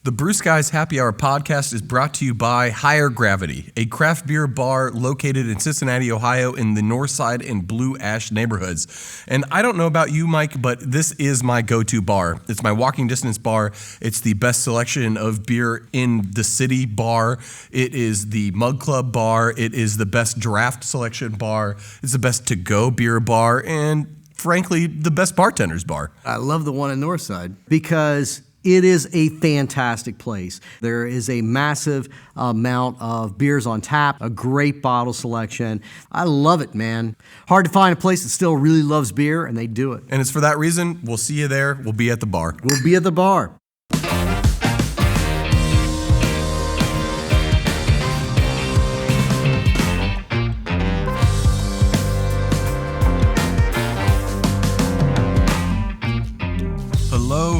The Brew Skies Happy Hour podcast is brought to you by Higher Gravity, a craft beer bar located in Cincinnati, Ohio in the North Side and Blue Ash neighborhoods. And I don't know about you, Mike, but this is my go-to bar. It's my walking distance bar. It's the best selection of beer in the city bar. It is the Mug Club bar. It is the best draft selection bar. It's the best to-go beer bar. And frankly, the best bartender's bar. I love the one in Northside because it is a fantastic place. There is a massive amount of beers on tap, a great bottle selection. I love it, man. Hard to find a place that still really loves beer, and they do it. And it's for that reason, we'll see you there. We'll be at the bar. We'll be at the bar.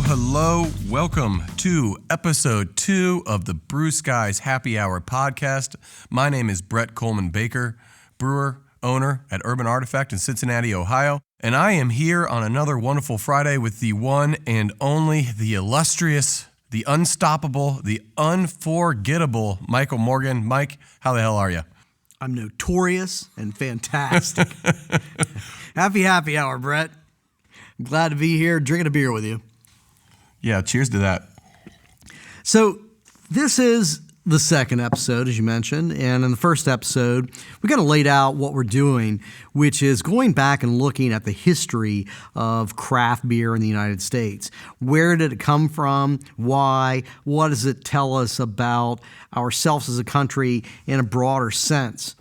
Hello, welcome to episode 2 of the Brew Skies Happy Hour podcast. My name is Brett Coleman Baker, brewer, owner at Urban Artifact in Cincinnati, Ohio, and I am here on another wonderful Friday with the one and only, the illustrious, the unstoppable, the unforgettable Michael Morgan. Mike, how the hell are you? I'm notorious and fantastic. Happy hour, Brett. I'm glad to be here drinking a beer with you. Yeah, cheers to that. So this is the second episode, as you mentioned, and in the first episode, we kind of laid out what we're doing, which is going back and looking at the history of craft beer in the United States. Where did it come from? Why? What does it tell us about ourselves as a country in a broader sense?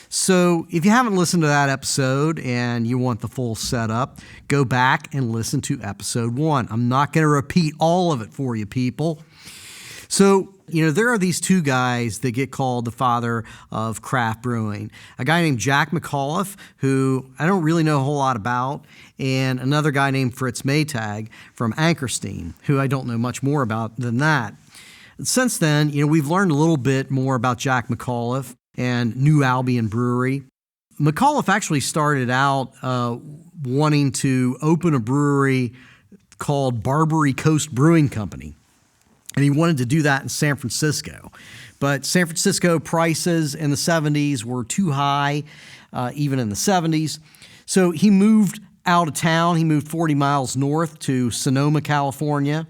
So if you haven't listened to that episode and you want the full setup, go back and listen to episode 1. I'm not going to repeat all of it for you, people. So, there are these two guys that get called the father of craft brewing. A guy named Jack McAuliffe, who I don't really know a whole lot about, and another guy named Fritz Maytag from Anchorstein, who I don't know much more about than that. Since then, we've learned a little bit more about Jack McAuliffe and New Albion Brewery. McAuliffe actually started out wanting to open a brewery called Barbary Coast Brewing Company. And he wanted to do that in San Francisco. But San Francisco prices in the 70s were too high, even in the 70s. So he moved out of town. He moved 40 miles north to Sonoma, California,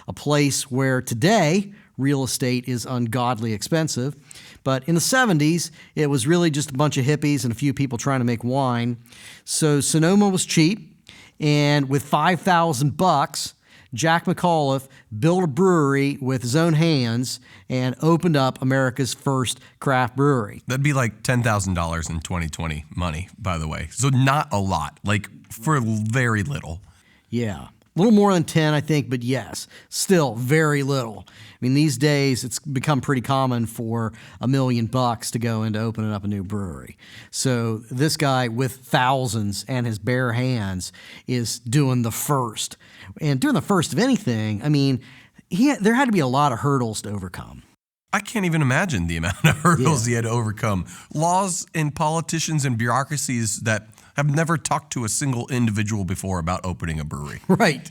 a place where today real estate is ungodly expensive. But in the 70s, it was really just a bunch of hippies and a few people trying to make wine. So Sonoma was cheap, and with $5,000, Jack McAuliffe built a brewery with his own hands and opened up America's first craft brewery. That'd be like $10,000 in 2020 money, by the way. So not a lot, like for very little. Yeah. A little more than 10, I think, but yes, still very little. I mean, these days it's become pretty common for $1 million to go into opening up a new brewery. So this guy with thousands and his bare hands is doing the first. And doing the first of anything, I mean, there had to be a lot of hurdles to overcome. I can't even imagine the amount of hurdles he had to overcome. Laws and politicians and bureaucracies that have never talked to a single individual before about opening a brewery. Right.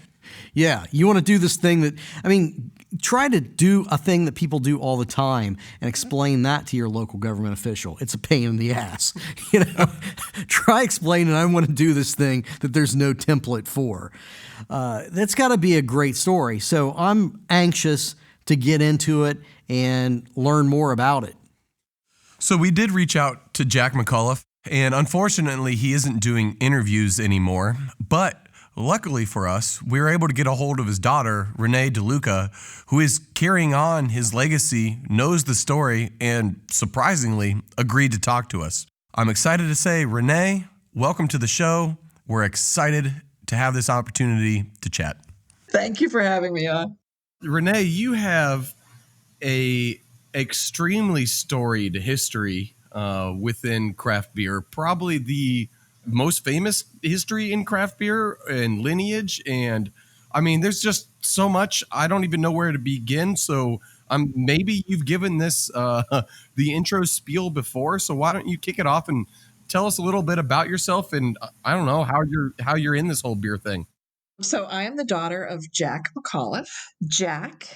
Yeah. You want to do this thing try to do a thing that people do all the time and explain that to your local government official. It's a pain in the ass. Try explaining I want to do this thing that there's no template for. That's got to be a great story. So I'm anxious to get into it and learn more about it. So we did reach out to Jack McAuliffe, and unfortunately he isn't doing interviews anymore, but luckily for us, we were able to get a hold of his daughter, Renee DeLuca, who is carrying on his legacy, knows the story, and surprisingly agreed to talk to us. I'm excited to say, Renee, welcome to the show. We're excited to have this opportunity to chat. Thank you for having me on. Renee, you have a extremely storied history within craft beer, probably the most famous history in craft beer and lineage. And I mean, there's just so much. I don't even know where to begin. So maybe you've given this the intro spiel before. So why don't you kick it off and tell us a little bit about yourself and I don't know how you're in this whole beer thing. So I am the daughter of Jack McAuliffe. Jack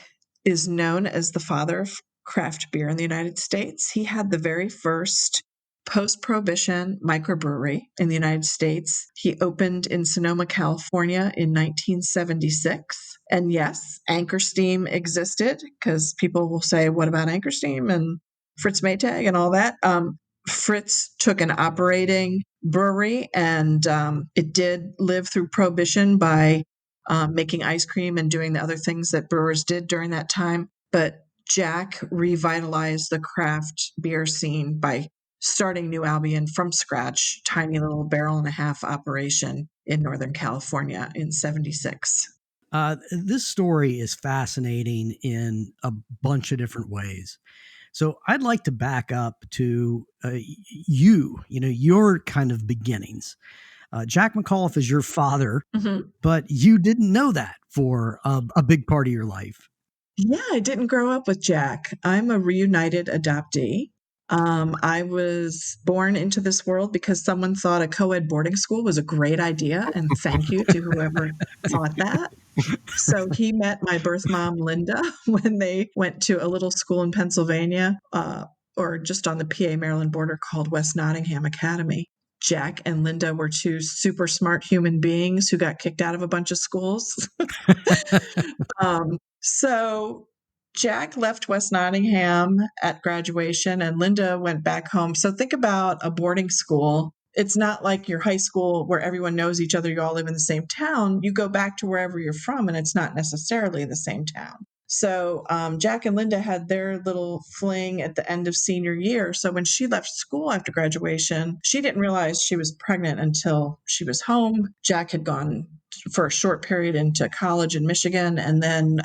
is known as the father of craft beer in the United States. He had the very first post-prohibition microbrewery in the United States. He opened in Sonoma, California in 1976. And yes, Anchor Steam existed, because people will say, what about Anchor Steam and Fritz Maytag and all that? Fritz took an operating brewery, and it did live through prohibition by making ice cream and doing the other things that brewers did during that time. But Jack revitalized the craft beer scene by starting New Albion from scratch, tiny little barrel and a half operation in Northern California in 76. This story is fascinating in a bunch of different ways. So I'd like to back up to your kind of beginnings. Jack McAuliffe is your father, but you didn't know that for a big part of your life. Yeah, I didn't grow up with Jack. I'm a reunited adoptee. I was born into this world because someone thought a co-ed boarding school was a great idea, and thank you to whoever thought that. So he met my birth mom, Linda, when they went to a little school in Pennsylvania, or just on the PA-Maryland border, called West Nottingham Academy. Jack and Linda were two super smart human beings who got kicked out of a bunch of schools. So Jack left West Nottingham at graduation, and Linda went back home. So think about a boarding school. It's not like your high school where everyone knows each other. You all live in the same town. You go back to wherever you're from, and it's not necessarily the same town. So Jack and Linda had their little fling at the end of senior year. So when she left school after graduation, she didn't realize she was pregnant until she was home. Jack had gone for a short period into college in Michigan, and then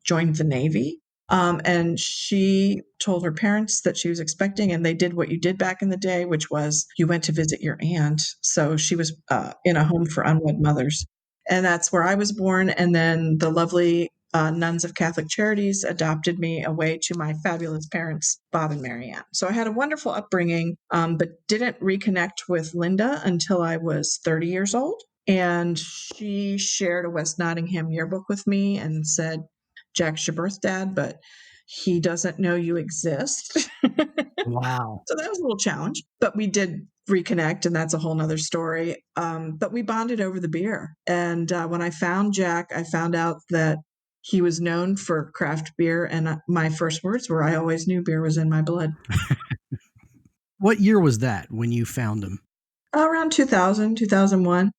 joined the Navy. And she told her parents that she was expecting, and they did what you did back in the day, which was you went to visit your aunt. So she was in a home for unwed mothers. And that's where I was born. And then the lovely Nuns of Catholic Charities adopted me away to my fabulous parents, Bob and Mary Ann. So I had a wonderful upbringing, but didn't reconnect with Linda until I was 30 years old. And she shared a West Nottingham yearbook with me and said, Jack's your birth dad, but he doesn't know you exist. Wow. So that was a little challenge, but we did reconnect, and that's a whole nother story. But we bonded over the beer. And when I found Jack, I found out that he was known for craft beer. And my first words were, I always knew beer was in my blood. What year was that when you found him? Around 2000, 2001.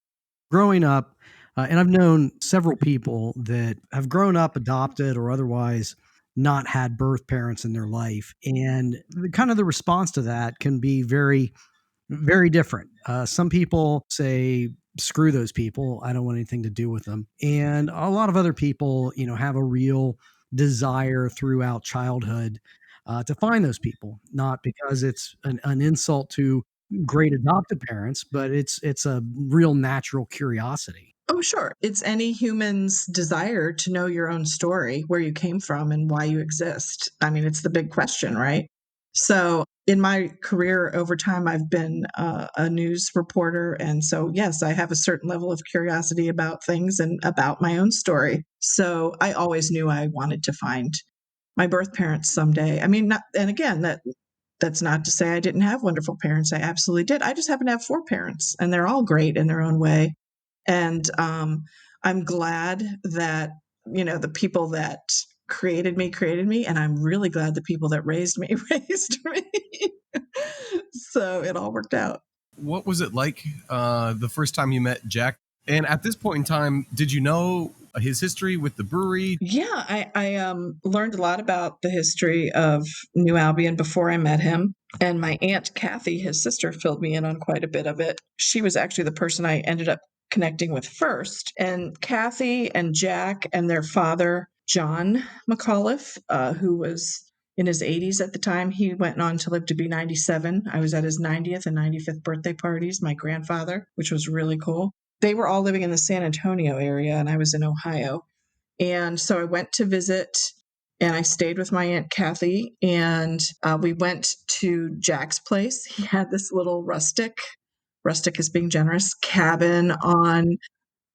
Growing up, and I've known several people that have grown up adopted or otherwise not had birth parents in their life. And the response to that can be very, very different. Some people say, screw those people. I don't want anything to do with them. And a lot of other people, have a real desire throughout childhood to find those people, not because it's an insult to great adoptive parents, but it's a real natural curiosity. Oh, sure. It's any human's desire to know your own story, where you came from and why you exist. I mean, it's the big question, right? So in my career over time, I've been a news reporter. And so, yes, I have a certain level of curiosity about things and about my own story. So I always knew I wanted to find my birth parents someday. I mean, and again, that's not to say I didn't have wonderful parents. I absolutely did. I just happen to have 4 parents, and they're all great in their own way. And I'm glad that, the people that created me, and I'm really glad the people that raised me raised me. So it all worked out. What was it like the first time you met Jack? And at this point in time, did you know his history with the brewery? Yeah, I learned a lot about the history of New Albion before I met him. And my Aunt Kathy, his sister, filled me in on quite a bit of it. She was actually the person I ended up connecting with first. And Kathy and Jack and their father, John McAuliffe, who was in his 80s at the time, he went on to live to be 97. I was at his 90th and 95th birthday parties, my grandfather, which was really cool. They were all living in the San Antonio area, and I was in Ohio. And so I went to visit, and I stayed with my Aunt Kathy, and we went to Jack's place. He had this little rustic is being generous, cabin on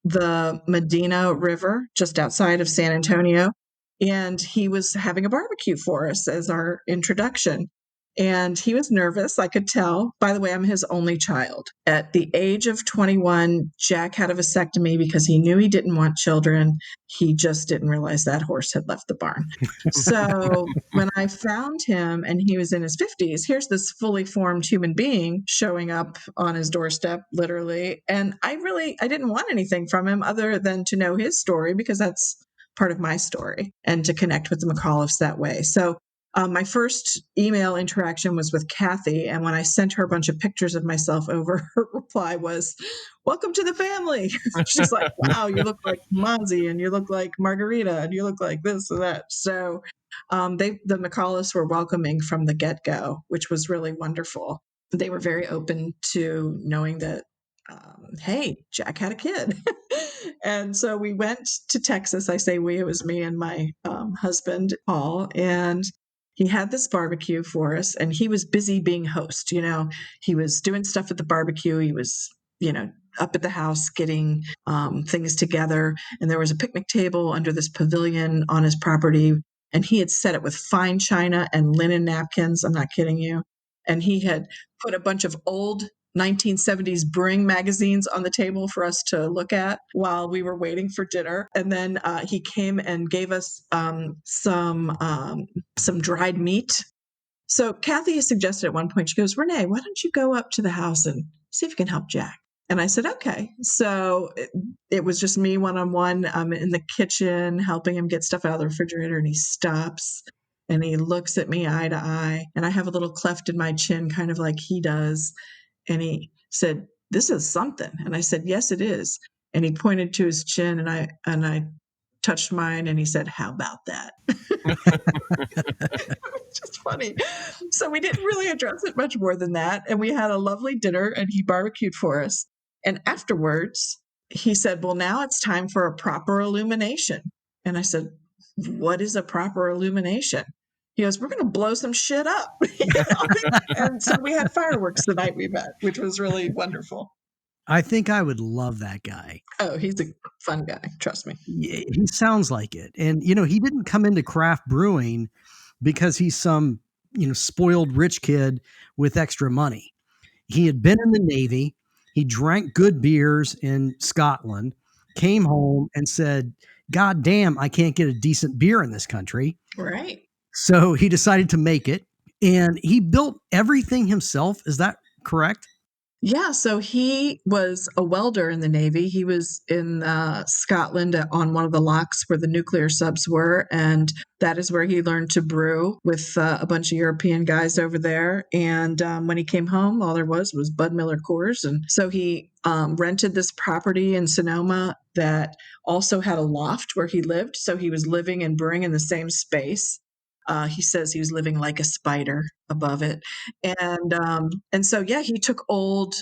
the Medina River just outside of San Antonio. and he was having a barbecue for us as our introduction. And he was nervous, I could tell. By the way, I'm his only child. At the age of 21, Jack had a vasectomy because he knew he didn't want children. He just didn't realize that horse had left the barn. So when I found him and he was in his 50s, here's this fully formed human being showing up on his doorstep, literally. And I didn't want anything from him other than to know his story, because that's part of my story, and to connect with the McAuliffes that way. So my first email interaction was with Kathy, and when I sent her a bunch of pictures of myself over, her reply was, "Welcome to the family." She's like, "Wow, you look like Mozzie, and you look like Margarita, and you look like this and that." So the McAuliffes were welcoming from the get-go, which was really wonderful. They were very open to knowing that, hey, Jack had a kid. And so we went to Texas. I say we, it was me and my husband, Paul, and he had this barbecue for us, and he was busy being host. He was doing stuff at the barbecue. He was, up at the house getting things together. And there was a picnic table under this pavilion on his property, and he had set it with fine china and linen napkins. I'm not kidding you. And he had put a bunch of old 1970s brewing magazines on the table for us to look at while we were waiting for dinner. And then he came and gave us some dried meat. So Kathy suggested at one point, she goes, "Renee, why don't you go up to the house and see if you can help Jack?" And I said, "Okay." So it was just me one-on-one in the kitchen, helping him get stuff out of the refrigerator. And he stops and he looks at me eye to eye. And I have a little cleft in my chin, kind of like he does. And he said, "This is something." And I said, "Yes, it is." And he pointed to his chin, and I touched mine, and he said, "How about that?" It's just funny. So we didn't really address it much more than that. And we had a lovely dinner, and he barbecued for us. And afterwards, he said, "Well, now it's time for a proper illumination." And I said, "What is a proper illumination?" He goes, "We're going to blow some shit up." And so we had fireworks the night we met, which was really wonderful. I think I would love that guy. Oh, he's a fun guy. Trust me. He sounds like it. And, he didn't come into craft brewing because he's some, spoiled rich kid with extra money. He had been in the Navy. He drank good beers in Scotland, came home and said, "God damn, I can't get a decent beer in this country." Right. So he decided to make it, and he built everything himself. Is that correct? Yeah, so he was a welder in the Navy. He was in Scotland on one of the locks where the nuclear subs were, and that is where he learned to brew with a bunch of European guys over there. And when he came home, all there was Bud Miller Coors. And so he rented this property in Sonoma that also had a loft where he lived. So he was living and brewing in the same space. He says he was living like a spider above it. And so, yeah, he took old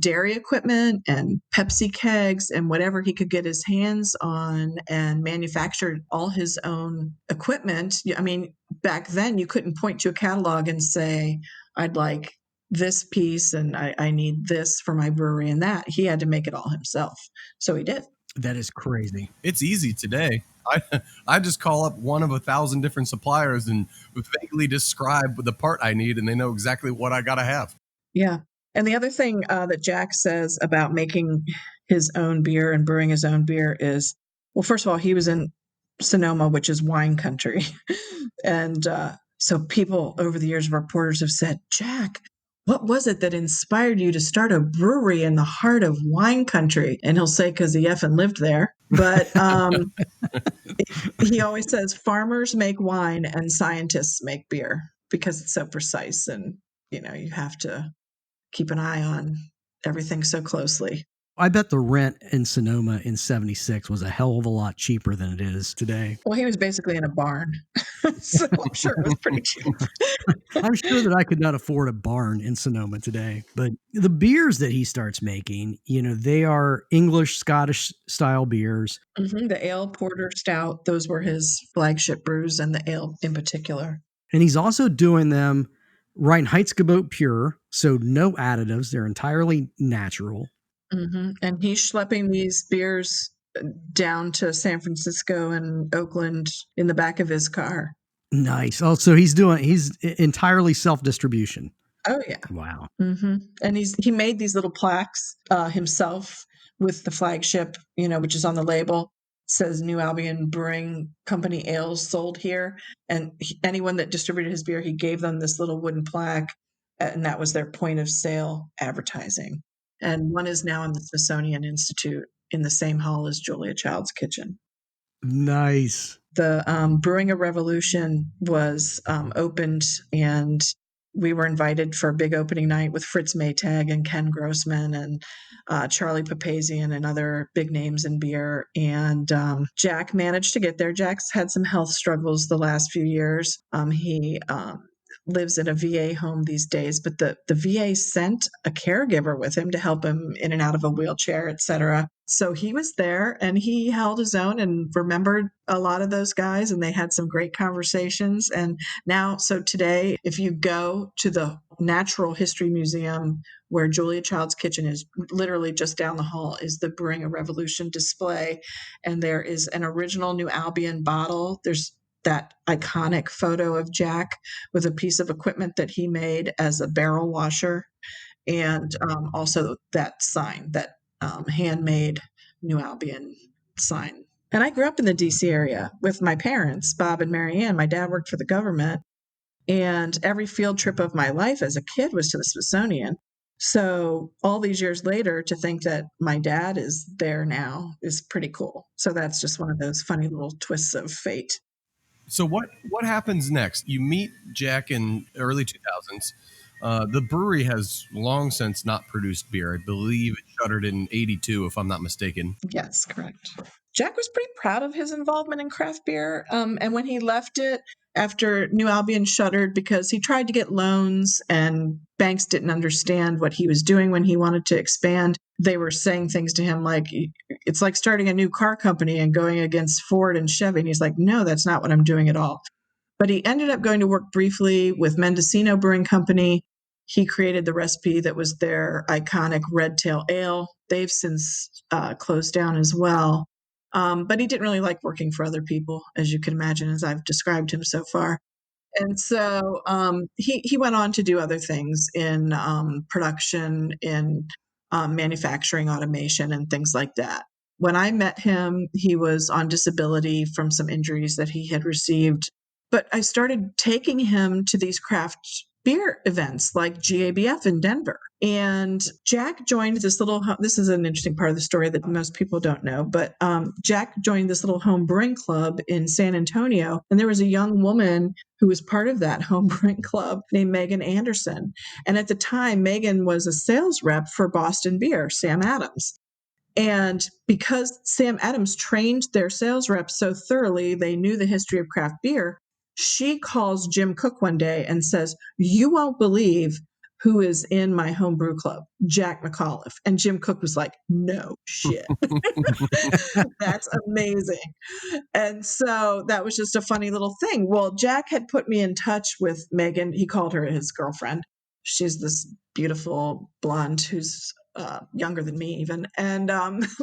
dairy equipment and Pepsi kegs and whatever he could get his hands on and manufactured all his own equipment. I mean, back then you couldn't point to a catalog and say, "I'd like this piece and I need this for my brewery and that." He had to make it all himself. So he did. That is crazy. It's easy today. I just call up one of 1,000 different suppliers and vaguely describe the part I need, and they know exactly what I got to have. Yeah. And the other thing that Jack says about making his own beer and brewing his own beer is, well, first of all, he was in Sonoma, which is wine country. And so people over the years, reporters have said, "Jack, what was it that inspired you to start a brewery in the heart of wine country?" And he'll say, "Because he effing lived there." But he always says, "Farmers make wine and scientists make beer," because it's so precise, and you have to keep an eye on everything so closely. I bet the rent in Sonoma in 76 was a hell of a lot cheaper than it is today. Well, he was basically in a barn, so I'm sure it was pretty cheap. I'm sure that I could not afford a barn in Sonoma today. But the beers that he starts making, they are English, Scottish style beers. Mm-hmm. The ale, porter, stout, those were his flagship brews, and the ale in particular. And he's also doing them Reinheitsgebot pure, so no additives. They're entirely natural. Mm-hmm. And he's schlepping these beers down to San Francisco and Oakland in the back of his car. Nice. Oh, so he's entirely self-distribution. Oh yeah. Wow. And he made these little plaques himself with the flagship, which is on the label. Says New Albion Brewing Company ales sold here, and anyone that distributed his beer, he gave them this little wooden plaque, and that was their point of sale advertising. And one is now in the Smithsonian Institute in the same hall as Julia Child's kitchen. Nice. The Brewing a Revolution was opened, and we were invited for a big opening night with Fritz Maytag and Ken Grossman and Charlie Papazian and other big names in beer. And Jack managed to get there. Jack's had some health struggles the last few years. He lives in a VA home these days, but the VA sent a caregiver with him to help him in and out of a wheelchair, etc. So he was there and he held his own and remembered a lot of those guys, and they had some great conversations. And now, so today, if you go to the Natural History Museum, where Julia Child's kitchen is, literally just down the hall is the Brewing a Revolution display. And there is an original New Albion bottle. There's that iconic photo of Jack with a piece of equipment that he made as a barrel washer, and also that sign, that handmade New Albion sign. And I grew up in the DC area with my parents, Bob and Mary Ann. My dad worked for the government, and every field trip of my life as a kid was to the Smithsonian. So all these years later, to think that my dad is there now is pretty cool. So that's just one of those funny little twists of fate. So what happens next? You meet Jack in early 2000s. The brewery has long since not produced beer. I believe it shuttered in 82, if I'm not mistaken. Yes, correct. Jack was pretty proud of his involvement in craft beer. And when he left it after New Albion shuttered, because he tried to get loans and banks didn't understand what he was doing when he wanted to expand. They were saying things to him like, it's like starting a new car company and going against Ford and Chevy. And he's like, no, that's not what I'm doing at all. But he ended up going to work briefly with Mendocino Brewing Company. He created the recipe that was their iconic Red Tail Ale. They've since closed down as well. But he didn't really like working for other people, as you can imagine, as I've described him so far. And so he went on to do other things in production, in manufacturing automation, and things like that. When I met him, he was on disability from some injuries that he had received. But I started taking him to these craft beer events like GABF in Denver. And Jack joined this this is an interesting part of the story that most people don't know, but Jack joined this little home brewing club in San Antonio. And there was a young woman who was part of that home brewing club named Megan Anderson. And at the time, Megan was a sales rep for Boston Beer, Sam Adams. And because Sam Adams trained their sales reps so thoroughly, they knew the history of craft beer. She calls Jim Cook one day and says, "You won't believe who is in my home brew club, Jack McAuliffe." And Jim Cook was like, "No shit." That's amazing. And so that was just a funny little thing. Well, Jack had put me in touch with Megan. He called her his girlfriend. She's this beautiful blonde who's younger than me even. And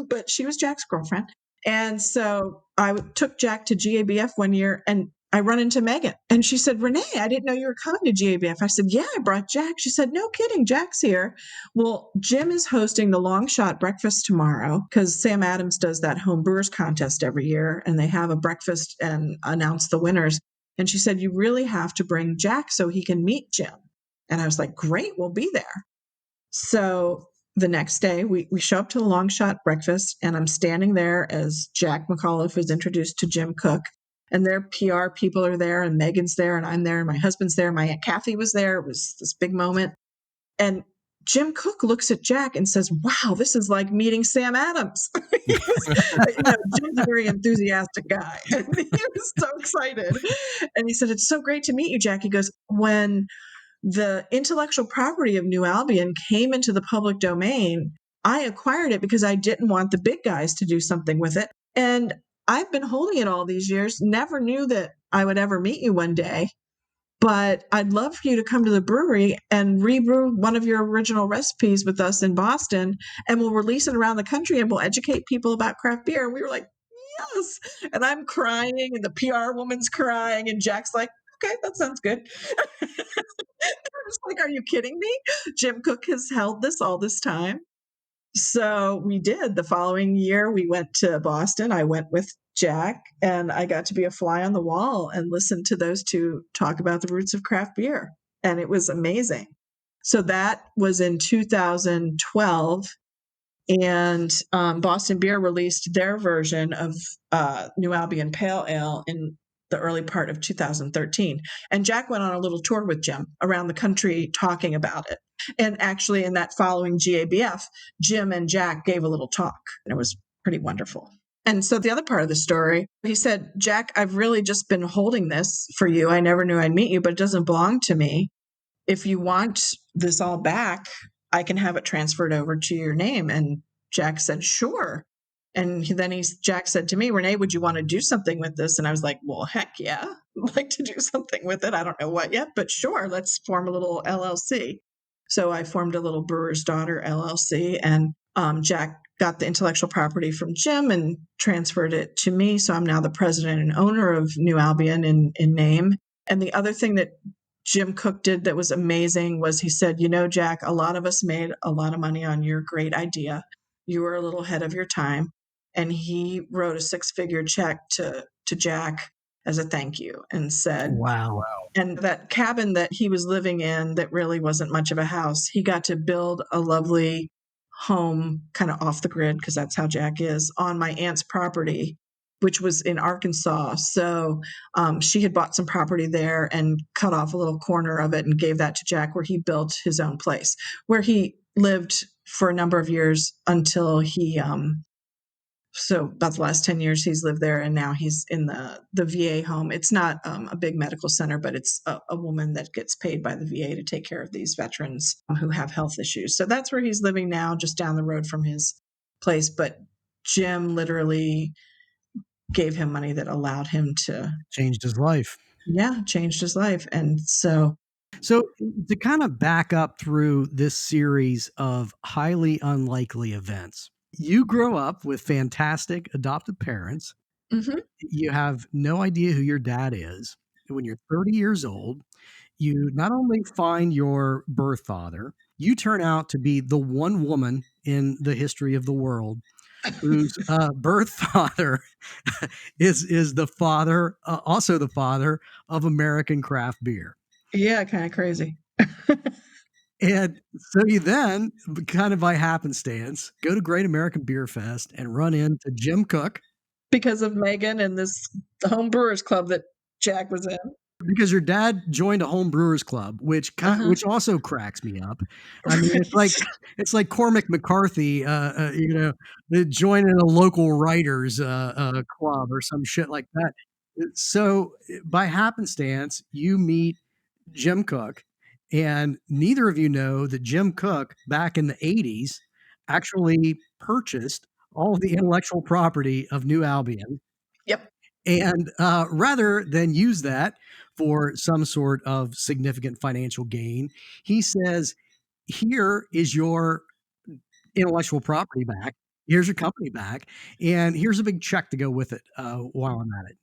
but she was Jack's girlfriend. And so I took Jack to GABF one year, and I run into Megan, and she said, "Renee, I didn't know you were coming to GABF." I said, "Yeah, I brought Jack." She said, "No kidding, Jack's here." Well, Jim is hosting the Long Shot breakfast tomorrow because Sam Adams does that home brewers contest every year, and they have a breakfast and announce the winners. And she said, "You really have to bring Jack so he can meet Jim." And I was like, "Great, we'll be there." So the next day, we show up to the Long Shot breakfast, and I'm standing there as Jack McAuliffe is introduced to Jim Cook. And their PR people are there, and Megan's there, and I'm there, and my husband's there. My Aunt Kathy was there. It was this big moment. And Jim Cook looks at Jack and says, "Wow, this is like meeting Sam Adams." Jim's a very enthusiastic guy. And he was so excited. And he said, "It's so great to meet you, Jack." He goes, "When the intellectual property of New Albion came into the public domain, I acquired it because I didn't want the big guys to do something with it. And I've been holding it all these years, never knew that I would ever meet you one day. but I'd love for you to come to the brewery and rebrew one of your original recipes with us in Boston, and we'll release it around the country and we'll educate people about craft beer. And we were like, yes. And I'm crying, and the PR woman's crying, and Jack's like, okay, that sounds good. I was like, are you kidding me? Jim Cook has held this all this time. So we did. The following year, we went to Boston. I went with Jack, and I got to be a fly on the wall and listen to those two talk about the roots of craft beer. And it was amazing. So that was in 2012. And Boston Beer released their version of New Albion Pale Ale in the early part of 2013. And Jack went on a little tour with Jim around the country talking about it. And actually, in that following GABF, Jim and Jack gave a little talk, and it was pretty wonderful. And so the other part of the story, he said, Jack, I've really just been holding this for you. I never knew I'd meet you, but it doesn't belong to me. If you want this all back, I can have it transferred over to your name. And Jack said, sure. And Jack said to me, Renee, would you want to do something with this? And I was like, well, heck yeah, I'd like to do something with it. I don't know what yet, but sure, let's form a little LLC. So I formed a little Brewer's Daughter LLC, and Jack got the intellectual property from Jim and transferred it to me. So I'm now the president and owner of New Albion in name. And the other thing that Jim Cook did that was amazing was he said, Jack, a lot of us made a lot of money on your great idea. You were a little ahead of your time. And he wrote a 6-figure check to Jack as a thank you and said, Wow. and that cabin that he was living in that really wasn't much of a house, he got to build a lovely home kind of off the grid, because that's how Jack is, on my aunt's property, which was in Arkansas. So she had bought some property there and cut off a little corner of it and gave that to Jack, where he built his own place, where he lived for a number of years until he so about the last 10 years he's lived there, and now he's in the VA home. It's not a big medical center, but it's a woman that gets paid by the VA to take care of these veterans who have health issues. So that's where he's living now, just down the road from his place. But Jim literally gave him money that allowed him to Changed his life. changed his life. And so to kind of back up through this series of highly unlikely events, you grow up with fantastic adoptive parents. mhm. You have no idea who your dad is. When you're 30 years old, you not only find your birth father, you turn out to be the one woman in the history of the world whose birth father is the father, also the father of American craft beer. Yeah, kind of crazy. And so you then, kind of by happenstance, go to Great American Beer Fest and run into Jim Cook. Because of Megan and this home brewers club that Jack was in. Because your dad joined a home brewers club, which also cracks me up. I mean, it's like Cormac McCarthy, joining a local writers club or some shit like that. So by happenstance, you meet Jim Cook, and neither of you know that Jim Cook back in the 80s actually purchased all of the intellectual property of New Albion. Yep. And rather than use that for some sort of significant financial gain, he says, here is your intellectual property back. Here's your company back. And here's a big check to go with it while I'm at it.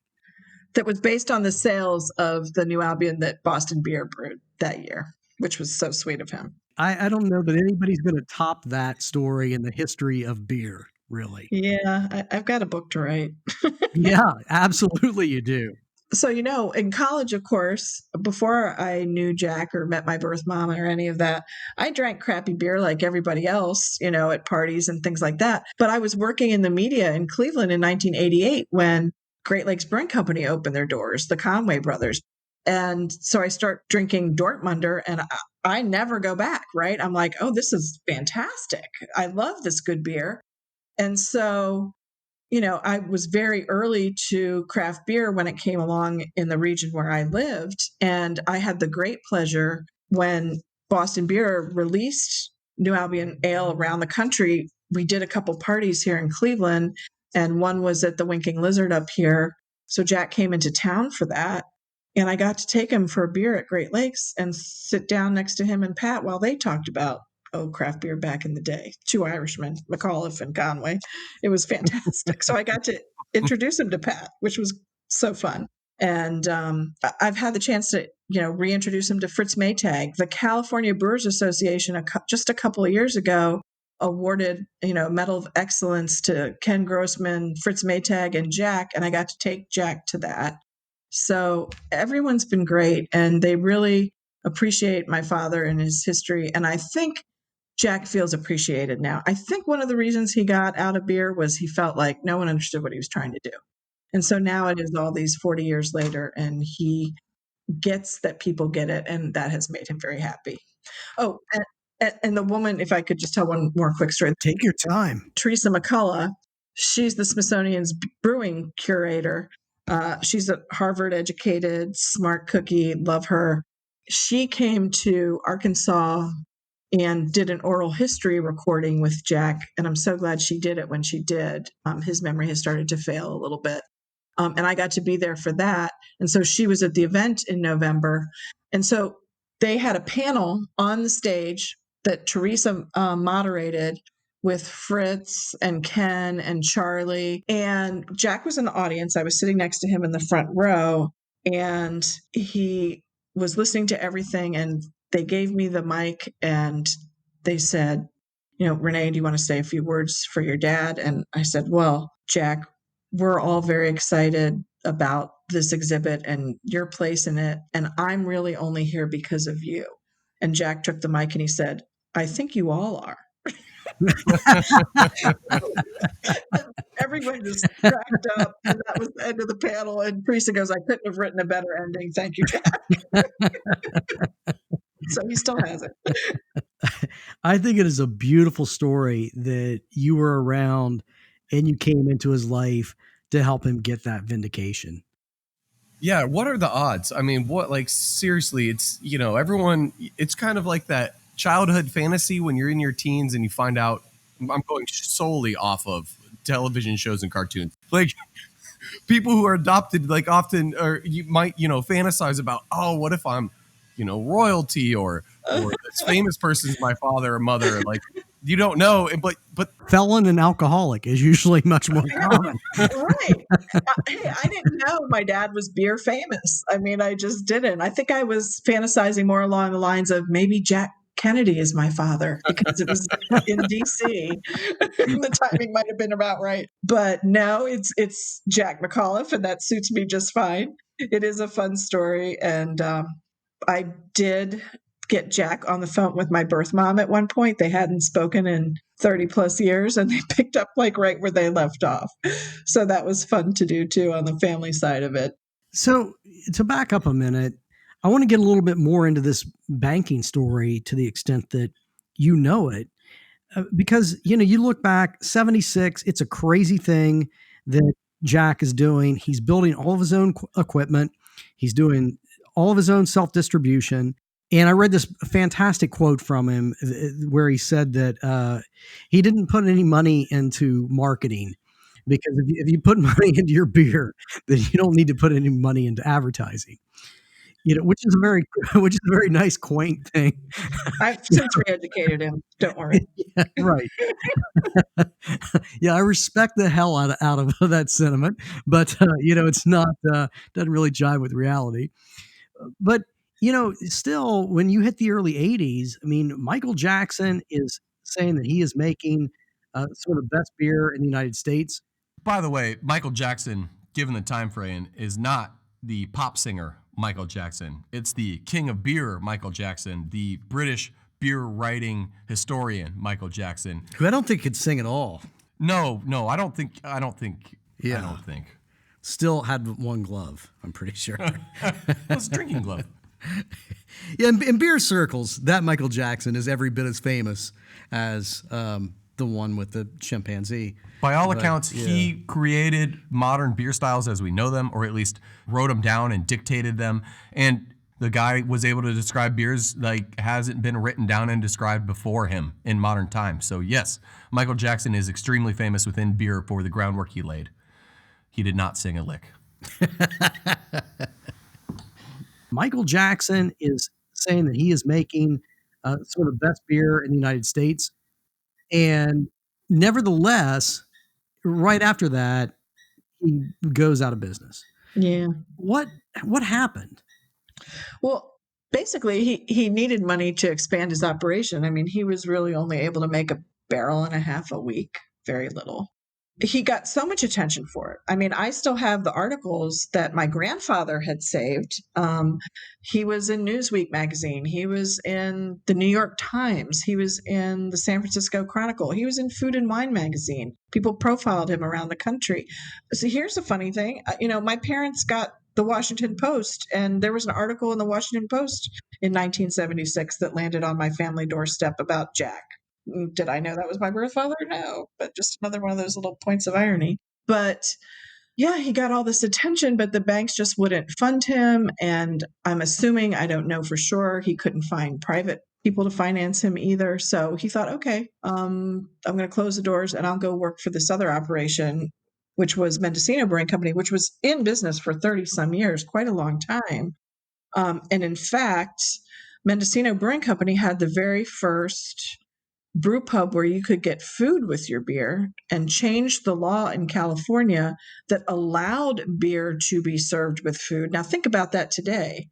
That was based on the sales of the New Albion that Boston Beer brewed that year, which was so sweet of him. I don't know that anybody's going to top that story in the history of beer, really. Yeah, I've got a book to write. Yeah, absolutely you do. So, in college, of course, before I knew Jack or met my birth mom or any of that, I drank crappy beer like everybody else, at parties and things like that. But I was working in the media in Cleveland in 1988 when Great Lakes Brewing Company opened their doors, the Conway brothers. And so I start drinking Dortmunder, and I never go back, right? I'm like, oh, this is fantastic. I love this good beer. And so I was very early to craft beer when it came along in the region where I lived. And I had the great pleasure when Boston Beer released New Albion Ale around the country. We did a couple parties here in Cleveland, and one was at the Winking Lizard up here. So Jack came into town for that. And I got to take him for a beer at Great Lakes and sit down next to him and Pat while they talked about, craft beer back in the day. 2 Irishmen, McAuliffe and Conway. It was fantastic. So I got to introduce him to Pat, which was so fun. And I've had the chance to, reintroduce him to Fritz Maytag. The California Brewers Association, just a couple of years ago, awarded, Medal of Excellence to Ken Grossman, Fritz Maytag, and Jack. And I got to take Jack to that. So everyone's been great, and they really appreciate my father and his history. And I think Jack feels appreciated now. I think one of the reasons he got out of beer was he felt like no one understood what he was trying to do. And so now it is all these 40 years later, and he gets that people get it, and that has made him very happy. Oh, and the woman, if I could just tell one more quick story. Take your time. Teresa McCullough, she's the Smithsonian's brewing curator. She's a Harvard-educated, smart cookie, love her. She came to Arkansas and did an oral history recording with Jack, and I'm so glad she did it when she did. His memory has started to fail a little bit. And I got to be there for that. And so she was at the event in November. And so they had a panel on the stage that Teresa moderated with Fritz and Ken and Charlie. And Jack was in the audience. I was sitting next to him in the front row, and he was listening to everything. And they gave me the mic and they said, Renee, do you want to say a few words for your dad? And I said, well, Jack, we're all very excited about this exhibit and your place in it. And I'm really only here because of you. And Jack took the mic and he said, I think you all are. Everyone just cracked up, and that was the end of the panel. And Teresa goes, I couldn't have written a better ending. Thank you, Jack. So he still has it. I think it is a beautiful story that you were around and you came into his life to help him get that vindication. Yeah, what are the odds? I mean, seriously, it's, everyone, it's kind of like that childhood fantasy when you're in your teens and you find out, I'm going solely off of television shows and cartoons. Like, people who are adopted, like, often, or you might, fantasize about, what if I'm, royalty or this famous person's my father or mother. Like, you don't know, but felon and alcoholic is usually much more common. Right. Hey, I didn't know my dad was beer famous. I mean, I just didn't. I think I was fantasizing more along the lines of maybe Jack Kennedy is my father because it was in DC. The timing might have been about right. But no, it's Jack McAuliffe, and that suits me just fine. It is a fun story. And I did get Jack on the phone with my birth mom at one point. They hadn't spoken in 30 plus years, and they picked up like right where they left off. So that was fun to do too on the family side of it. So to back up a minute, I want to get a little bit more into this banking story to the extent that you know it. Because, you look back, 76, it's a crazy thing that Jack is doing. He's building all of his own equipment. He's doing all of his own self-distribution. And I read this fantastic quote from him where he said that he didn't put any money into marketing because if you put money into your beer, then you don't need to put any money into advertising. Which is a very nice, quaint thing. I've since re-educated him. Don't worry. Yeah, right. Yeah, I respect the hell out of that sentiment, but it's not doesn't really jive with reality. But still, when you hit the early 80s, I mean, Michael Jackson is saying that he is making some of the best beer in the United States. By the way, Michael Jackson, given the time frame, is not the pop singer Michael Jackson. It's the king of beer, Michael Jackson, the British beer writing historian, Michael Jackson. Who I don't think could sing at all. No, I don't think. Yeah. I don't think. Still had one glove, I'm pretty sure. It's a drinking glove. Yeah, in beer circles, that Michael Jackson is every bit as famous as the one with the chimpanzee. By all accounts, he created modern beer styles as we know them, or at least wrote them down and dictated them. And the guy was able to describe beers like hasn't been written down and described before him in modern times. So yes, Michael Jackson is extremely famous within beer for the groundwork he laid. He did not sing a lick. Michael Jackson is saying that he is making sort of best beer in the United States. And nevertheless, right after that, he goes out of business. Yeah. What happened? Well, basically, he needed money to expand his operation. I mean, he was really only able to make a barrel and a half a week, very little. He got so much attention for it. I mean, I still have the articles that my grandfather had saved. He was in Newsweek magazine. He was in the New York Times. He was in the San Francisco Chronicle. He was in Food and Wine magazine. People profiled him around the country. So here's the funny thing. My parents got the Washington Post, and there was an article in the Washington Post in 1976 that landed on my family doorstep about Jack. Did I know that was my birth father? No, but just another one of those little points of irony. But yeah, he got all this attention, but the banks just wouldn't fund him. And I'm assuming, I don't know for sure, he couldn't find private people to finance him either. So he thought, okay, I'm going to close the doors and I'll go work for this other operation, which was Mendocino Brewing Company, which was in business for 30 some years, quite a long time. And in fact, Mendocino Brewing Company had the very first brew pub where you could get food with your beer, and changed the law in California that allowed beer to be served with food. Now think about that today.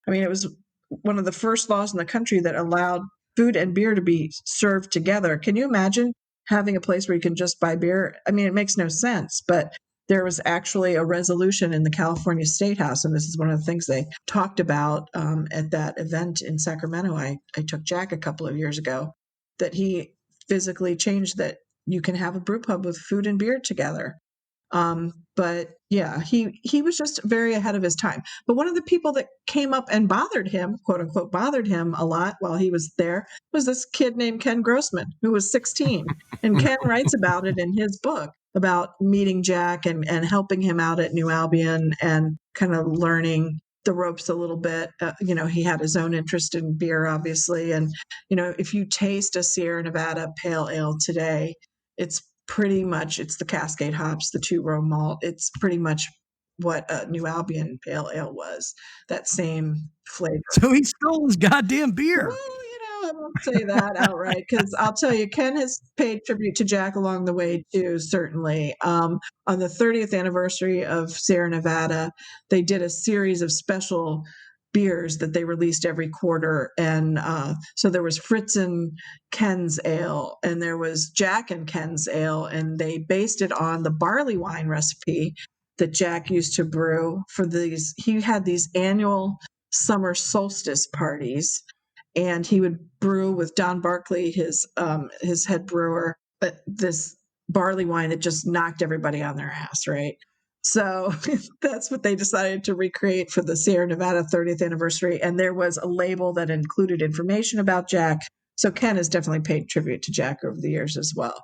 I mean, it was one of the first laws in the country that allowed food and beer to be served together. Can you imagine having a place where you can just buy beer? I mean, it makes no sense, but there was actually a resolution in the California State House, and this is one of the things they talked about at that event in Sacramento. I took Jack a couple of years ago, that he physically changed that you can have a brew pub with food and beer together. But yeah, he was just very ahead of his time. But one of the people that came up and bothered him, quote unquote, bothered him a lot while he was there was this kid named Ken Grossman, who was 16. And Ken writes about it in his book, about meeting Jack and helping him out at New Albion and kind of learning the ropes a little bit. He had his own interest in beer, obviously. And, if you taste a Sierra Nevada pale ale today, it's the Cascade hops, the 2-row malt. It's pretty much what a New Albion pale ale was, that same flavor. So he stole his goddamn beer. Well, I won't say that outright, because I'll tell you, Ken has paid tribute to Jack along the way too, certainly. On the 30th anniversary of Sierra Nevada, they did a series of special beers that they released every quarter. And so there was Fritz and Ken's Ale, and there was Jack and Ken's Ale, and they based it on the barley wine recipe that Jack used to brew for these. He had these annual summer solstice parties, and he would brew with Don Barkley, his head brewer, this barley wine that just knocked everybody on their ass, right? So that's what they decided to recreate for the Sierra Nevada 30th anniversary. And there was a label that included information about Jack. So Ken has definitely paid tribute to Jack over the years as well.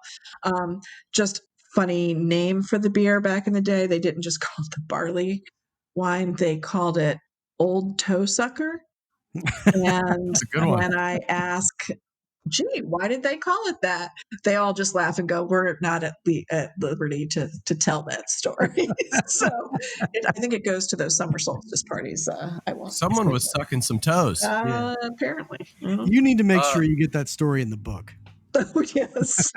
Just funny name for the beer back in the day. They didn't just call it the barley wine. They called it Old Toe Sucker. And when I ask, gee, why did they call it that? They all just laugh and go, we're not at liberty to tell that story. So I think it goes to those summer solstice parties. I won't. Someone was sucking some toes. Apparently. You need to make sure you get that story in the book. Oh, yes,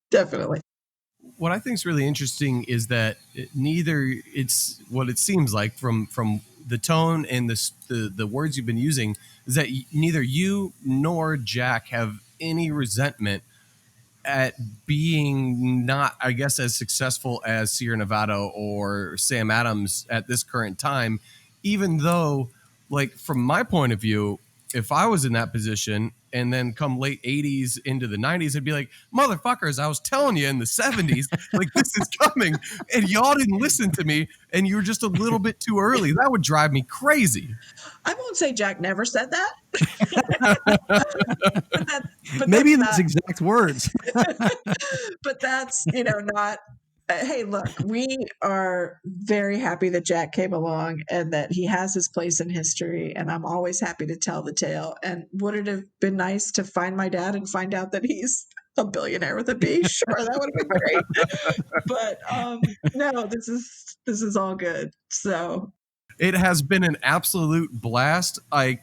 definitely. What I think is really interesting is that it's what it seems like from the tone and the words you've been using, is that neither you nor Jack have any resentment at being not, I guess, as successful as Sierra Nevada or Sam Adams at this current time, even though, like, from my point of view, if I was in that position and then come late 80s into the 90s, I'd be like, motherfuckers, I was telling you in the 70s, like, this is coming, and y'all didn't listen to me, and you were just a little bit too early. That would drive me crazy. I won't say Jack never said that. but maybe in those exact words. But that's, not. Hey, look, we are very happy that Jack came along and that he has his place in history. And I'm always happy to tell the tale. And would it have been nice to find my dad and find out that he's a billionaire with a B? Sure, that would have been great. But no, this is all good. So It has been an absolute blast. I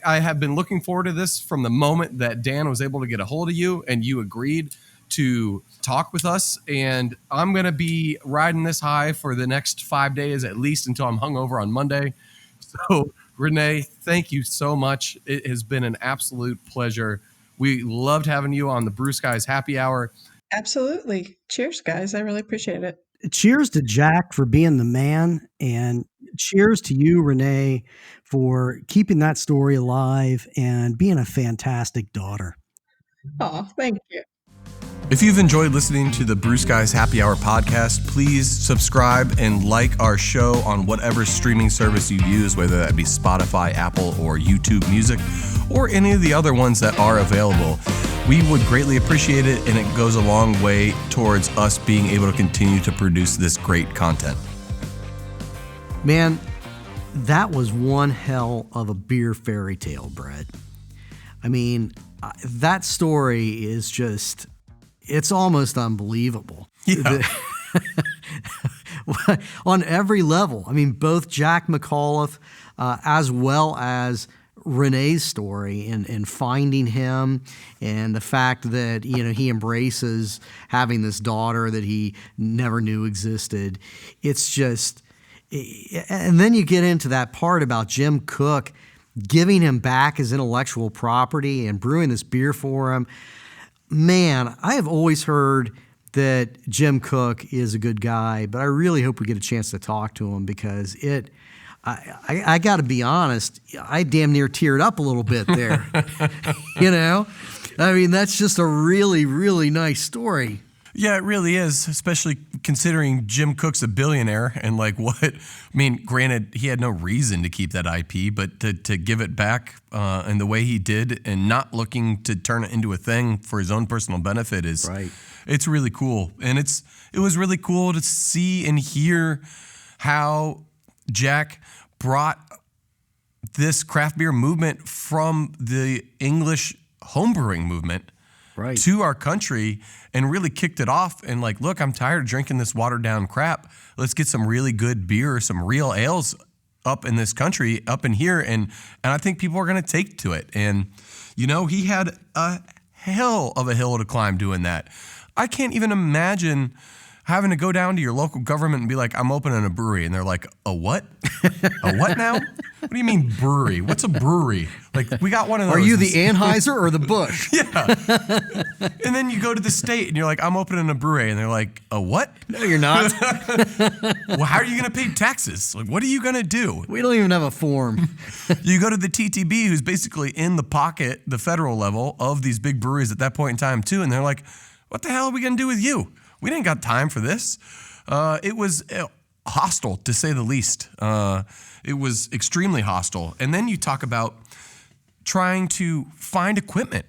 have been looking forward to this from the moment that Dan was able to get a hold of you and you agreed to talk with us. And I'm going to be riding this high for the next 5 days, at least until I'm hungover on Monday. So Renee, thank you so much. It has been an absolute pleasure. We loved having you on the Brew Skies Happy Hour. Absolutely. Cheers, guys. I really appreciate it. Cheers to Jack for being the man, and cheers to you, Renee, for keeping that story alive and being a fantastic daughter. Oh, thank you. If you've enjoyed listening to the Brew Skies Happy Hour podcast, please subscribe and like our show on whatever streaming service you use, whether that be Spotify, Apple, or YouTube Music, or any of the other ones that are available. We would greatly appreciate it, and it goes a long way towards us being able to continue to produce this great content. Man, that was one hell of a beer fairy tale, Brett. I mean, that story is just... it's almost unbelievable. Yeah. On every level. I mean, both Jack McAuliffe as well as Renee's story and finding him, and the fact that, you know, he embraces having this daughter that he never knew existed. It's just, and then you get into that part about Jim Koch giving him back his intellectual property and brewing this beer for him. Man, I have always heard that Jim Koch is a good guy, but I really hope we get a chance to talk to him, because I got to be honest, I damn near teared up a little bit there. You know? I mean, that's just a really, really nice story. Yeah, it really is, especially considering Jim Koch's a billionaire and like what, I mean, granted, he had no reason to keep that IP, but to give it back in the way he did and not looking to turn it into a thing for his own personal benefit is, right. It's really cool. And it was really cool to see and hear how Jack brought this craft beer movement from the English homebrewing movement right. to our country and really kicked it off and like, look, I'm tired of drinking this watered down crap. Let's get some really good beer, some real ales up in this country, up in here. And I think people are going to take to it. And, you know, he had a hell of a hill to climb doing that. I can't even imagine having to go down to your local government and be like, I'm opening a brewery. And they're like, a what? A what now? What do you mean brewery? What's a brewery? Like, we got one of those. Are you the Anheuser or the Busch? Yeah. And then you go to the state and you're like, I'm opening a brewery. And they're like, a what? No, you're not. Well, how are you going to pay taxes? Like, what are you going to do? We don't even have a form. You go to the TTB, who's basically in the pocket, the federal level of these big breweries at that point in time too. And they're like, what the hell are we going to do with you? We didn't got time for this. It was hostile, to say the least. It was extremely hostile. And then you talk about trying to find equipment.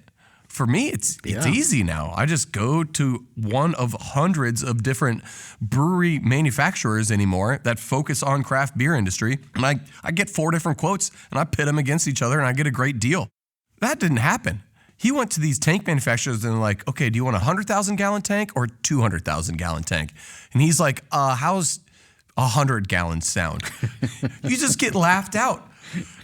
For me, it's easy now. I just go to one of hundreds of different brewery manufacturers anymore that focus on craft beer industry. And I get 4 different quotes, and I pit them against each other, and I get a great deal. That didn't happen. He went to these tank manufacturers and they're like, okay, do you want a 100,000 gallon tank or 200,000 gallon tank? And he's like, how's 100 gallons sound? You just get laughed out.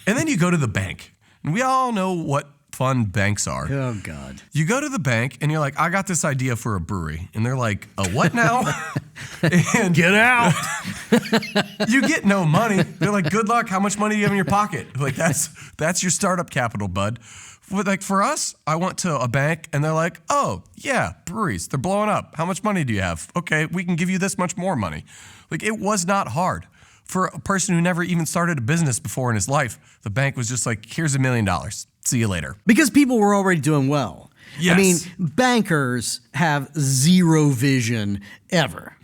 And then you go to the bank. And we all know what fun banks are. Oh, God. You go to the bank and you're like, I got this idea for a brewery. And they're like, a what now? And get out. You get no money. They're like, good luck. How much money do you have in your pocket? Like, that's your startup capital, bud. Like for us, I went to a bank and they're like, oh, yeah, breweries, they're blowing up. How much money do you have? Okay, we can give you this much more money. Like, it was not hard. For a person who never even started a business before in his life, the bank was just like, here's $1 million. See you later. Because people were already doing well. Yes. I mean, bankers have zero vision ever.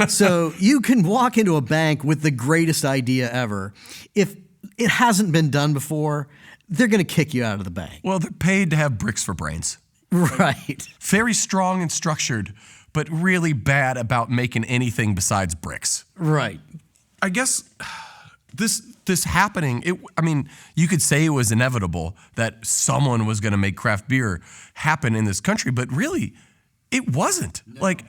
So you can walk into a bank with the greatest idea ever. If it hasn't been done before, they're going to kick you out of the bank. Well, they're paid to have bricks for brains. Right. Very strong and structured, but really bad about making anything besides bricks. Right. I guess this happening, I mean, you could say it was inevitable that someone was going to make craft beer happen in this country, but really, it wasn't. No. Like,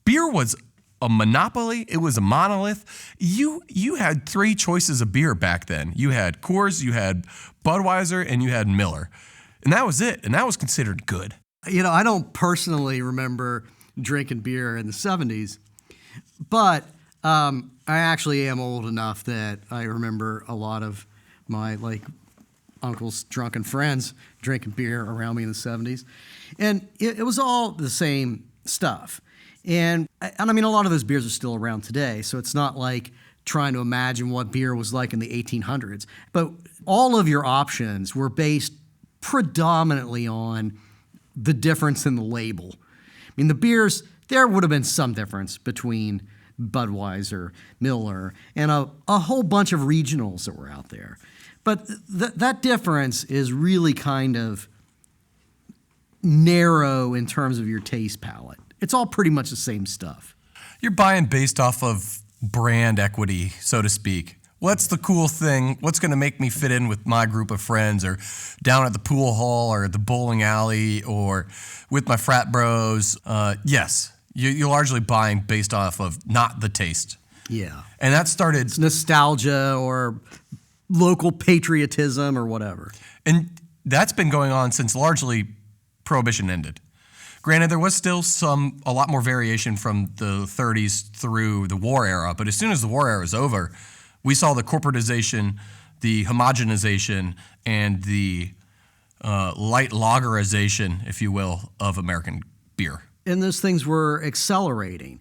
beer was a monopoly. It was a monolith. You had three choices of beer back then. You had Coors, you had Budweiser, and you had Miller. And that was it. And that was considered good. I don't personally remember drinking beer in the 70s, but I actually am old enough that I remember a lot of my uncle's drunken friends drinking beer around me in the 70s. And it was all the same stuff. And I mean, a lot of those beers are still around today, so it's not like trying to imagine what beer was like in the 1800s. But all of your options were based predominantly on the difference in the label. I mean, the beers, there would have been some difference between Budweiser, Miller, and a whole bunch of regionals that were out there. But that difference is really kind of narrow in terms of your taste palette. It's all pretty much the same stuff. You're buying based off of brand equity, so to speak. What's the cool thing? What's going to make me fit in with my group of friends, or down at the pool hall or the bowling alley or with my frat bros? Yes, you're largely buying based off of not the taste. Yeah. And that started... It's nostalgia or local patriotism or whatever. And that's been going on since largely Prohibition ended. Granted, there was still a lot more variation from the 30s through the war era, but as soon as the war era was over, we saw the corporatization, the homogenization, and the light lagerization, if you will, of American beer. And those things were accelerating.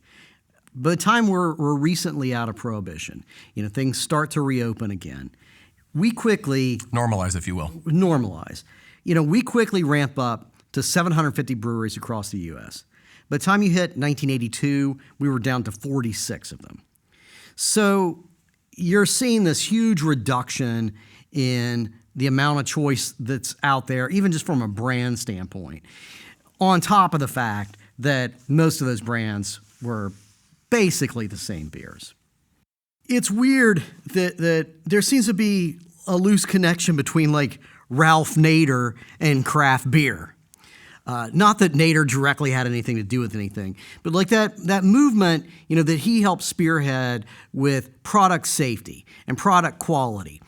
By the time we're recently out of Prohibition, things start to reopen again. We quickly... Normalize, if you will. Normalize. We quickly ramp up to 750 breweries across the U.S. By the time you hit 1982, we were down to 46 of them. So you're seeing this huge reduction in the amount of choice that's out there, even just from a brand standpoint, on top of the fact that most of those brands were basically the same beers. It's weird that there seems to be a loose connection between Ralph Nader and craft beer. Not that Nader directly had anything to do with anything, but that movement, that he helped spearhead with product safety and product quality.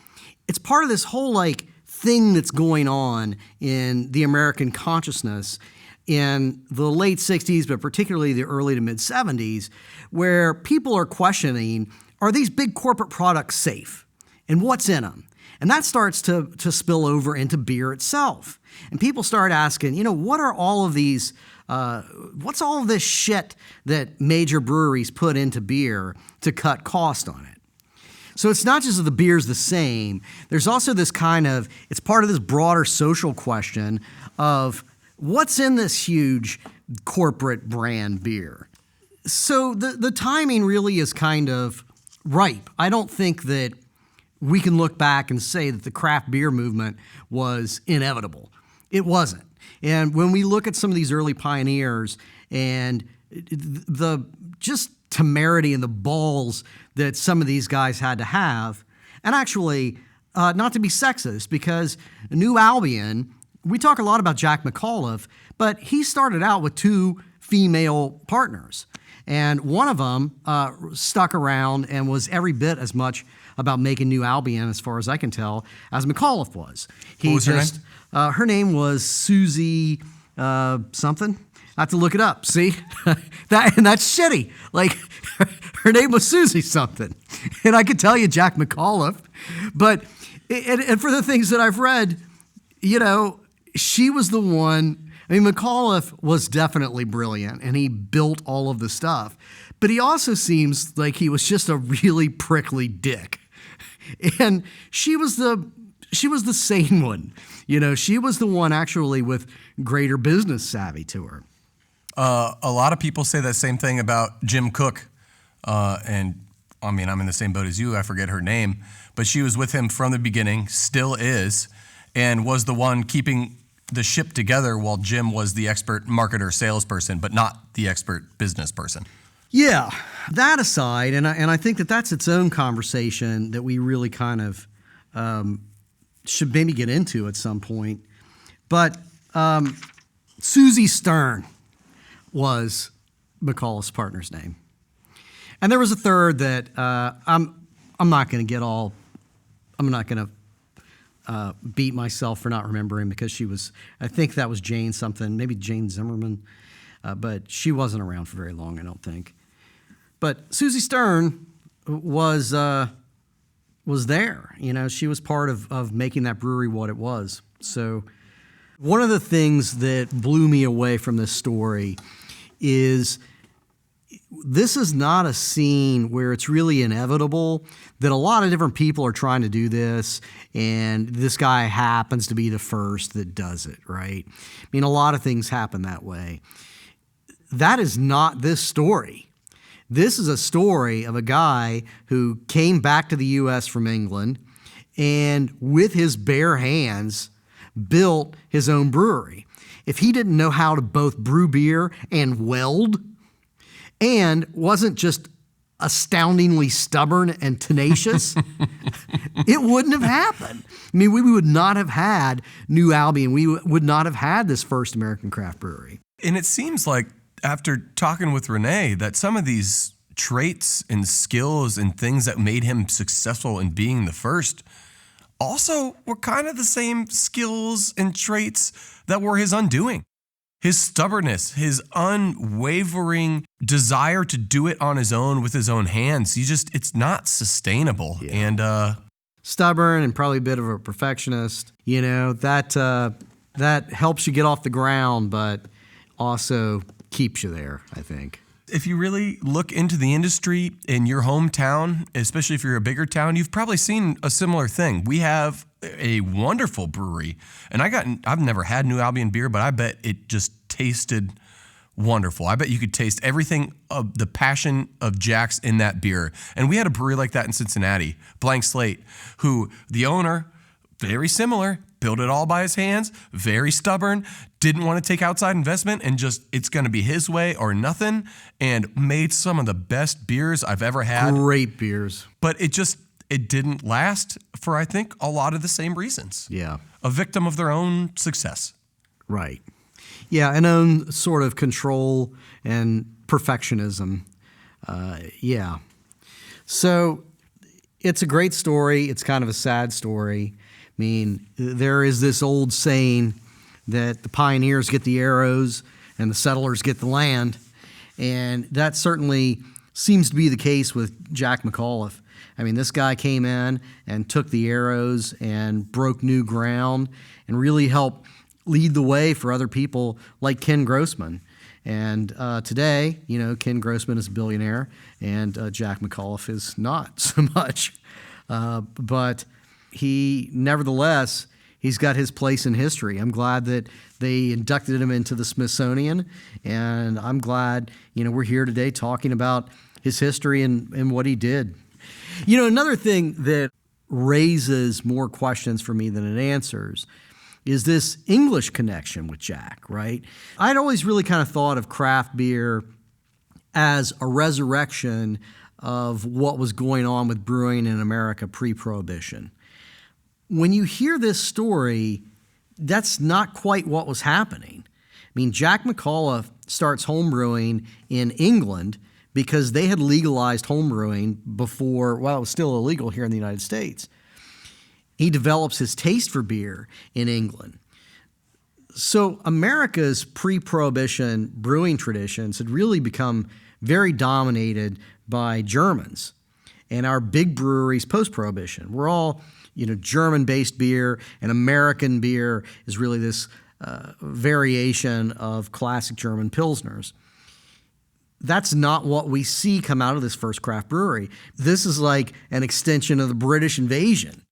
It's part of this whole thing that's going on in the American consciousness in the late 60s, but particularly the early to mid 70s, where people are questioning, are these big corporate products safe? And what's in them? And that starts to spill over into beer itself. And people start asking, what are all of these, what's all of this shit that major breweries put into beer to cut cost on it? So it's not just that the beer's the same. There's also this it's part of this broader social question of what's in this huge corporate brand beer. So the timing really is kind of ripe. I don't think that we can look back and say that the craft beer movement was inevitable. It wasn't. And when we look at some of these early pioneers and the just temerity and the balls that some of these guys had to have, and actually, not to be sexist, because New Albion, we talk a lot about Jack McAuliffe, but he started out with two female partners. And one of them stuck around and was every bit as much about making New Albion, as far as I can tell, as McAuliffe was. What was her name? Her name was Susie something. I have to look it up. See? That's shitty. Her name was Susie something. And I could tell you Jack McAuliffe. But and for the things that I've read, she was the one. I mean, McAuliffe was definitely brilliant, and he built all of the stuff. But he also seems like he was just a really prickly dick. And she was the sane one. She was the one actually with greater business savvy to her. A lot of people say that same thing about Jim Cook. And I mean, I'm in the same boat as you. I forget her name. But she was with him from the beginning, still is, and was the one keeping the ship together while Jim was the expert marketer salesperson, but not the expert business person. Yeah, that aside, and I think that's its own conversation that we really kind of should maybe get into at some point. But Susie Stern was McAuliffe's partner's name. And there was a third that I'm not going to get all. I'm not going to beat myself for not remembering because she was. I think that was Jane something, maybe Jane Zimmerman, but she wasn't around for very long, I don't think. But Susie Stern was there. She was part of making that brewery what it was. So one of the things that blew me away from this story is this is not a scene where it's really inevitable that a lot of different people are trying to do this, and this guy happens to be the first that does it, right? I mean, a lot of things happen that way. That is not this story. This is a story of a guy who came back to the U.S. from England and with his bare hands built his own brewery. If he didn't know how to both brew beer and weld, and wasn't just astoundingly stubborn and tenacious, it wouldn't have happened. I mean, we would not have had New Albion. We would not have had this first American craft brewery. And it seems like after talking with Renee that some of these traits and skills and things that made him successful in being the first also were kind of the same skills and traits that were his undoing. His stubbornness, his unwavering desire to do it on his own with his own hands. It's not sustainable. Yeah. And stubborn and probably a bit of a perfectionist. That helps you get off the ground, but also keeps you there, I think. If you really look into the industry in your hometown, especially if you're a bigger town, you've probably seen a similar thing. We have a wonderful brewery, and I've never had New Albion beer, but I bet it just tasted wonderful. I bet you could taste everything of the passion of Jack's in that beer. And we had a brewery like that in Cincinnati, Blank Slate, who the owner, very similar, built it all by his hands, very stubborn, didn't want to take outside investment, and just it's going to be his way or nothing, and made some of the best beers I've ever had. Great beers. But it didn't last for, I think, a lot of the same reasons. Yeah. A victim of their own success. Right. Yeah, and own sort of control and perfectionism. Yeah. So it's a great story. It's kind of a sad story. I mean, there is this old saying that the pioneers get the arrows and the settlers get the land. And that certainly seems to be the case with Jack McAuliffe. I mean, this guy came in and took the arrows and broke new ground and really helped lead the way for other people like Ken Grossman. And today, Ken Grossman is a billionaire and Jack McAuliffe is not so much. But nevertheless, he's got his place in history. I'm glad that they inducted him into the Smithsonian, and I'm glad, we're here today talking about his history and what he did. Another thing that raises more questions for me than it answers is this English connection with Jack, right? I'd always really kind of thought of craft beer as a resurrection of what was going on with brewing in America pre-Prohibition. When you hear this story, that's not quite what was happening. I mean, Jack McAuliffe starts homebrewing in England because they had legalized homebrewing before, it was still illegal here in the United States. He develops his taste for beer in England. So America's pre-Prohibition brewing traditions had really become very dominated by Germans. And our big breweries post-Prohibition were all, German-based beer, and American beer is really this variation of classic German Pilsners. That's not what we see come out of this first craft brewery. This is like an extension of the British invasion.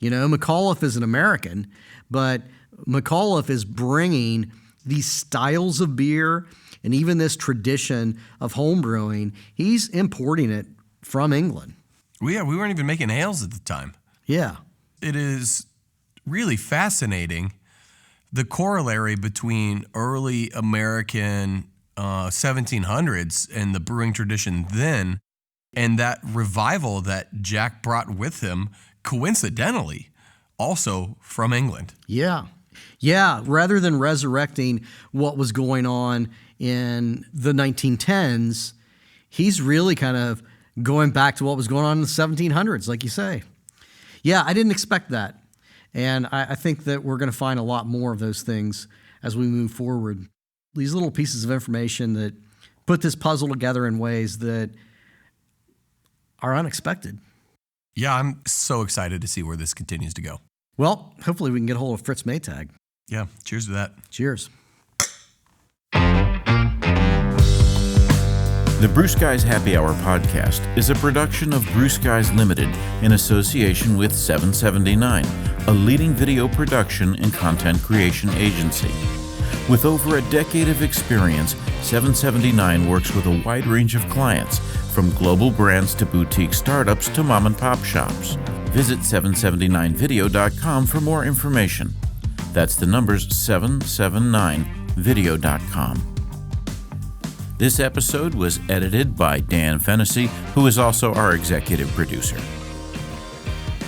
McAuliffe is an American, but McAuliffe is bringing these styles of beer and even this tradition of home brewing. He's importing it from England. We weren't even making ales at the time. Yeah. It is really fascinating, the corollary between early American 1700s and the brewing tradition then, and that revival that Jack brought with him, coincidentally, also from England. Yeah. Yeah. Rather than resurrecting what was going on in the 1910s, he's really kind of going back to what was going on in the 1700s, like you say. Yeah, I didn't expect that. And I think that we're going to find a lot more of those things as we move forward. These little pieces of information that put this puzzle together in ways that are unexpected. Yeah, I'm so excited to see where this continues to go. Well, hopefully we can get a hold of Fritz Maytag. Yeah, cheers to that. Cheers. The Brew Skies Happy Hour podcast is a production of Brew Skies Limited in association with 779, a leading video production and content creation agency. With over a decade of experience, 779 works with a wide range of clients, from global brands to boutique startups to mom and pop shops. Visit 779video.com for more information. That's the numbers 779video.com. This episode was edited by Dan Fennessy, who is also our executive producer.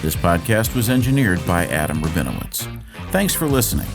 This podcast was engineered by Adam Rabinowitz. Thanks for listening.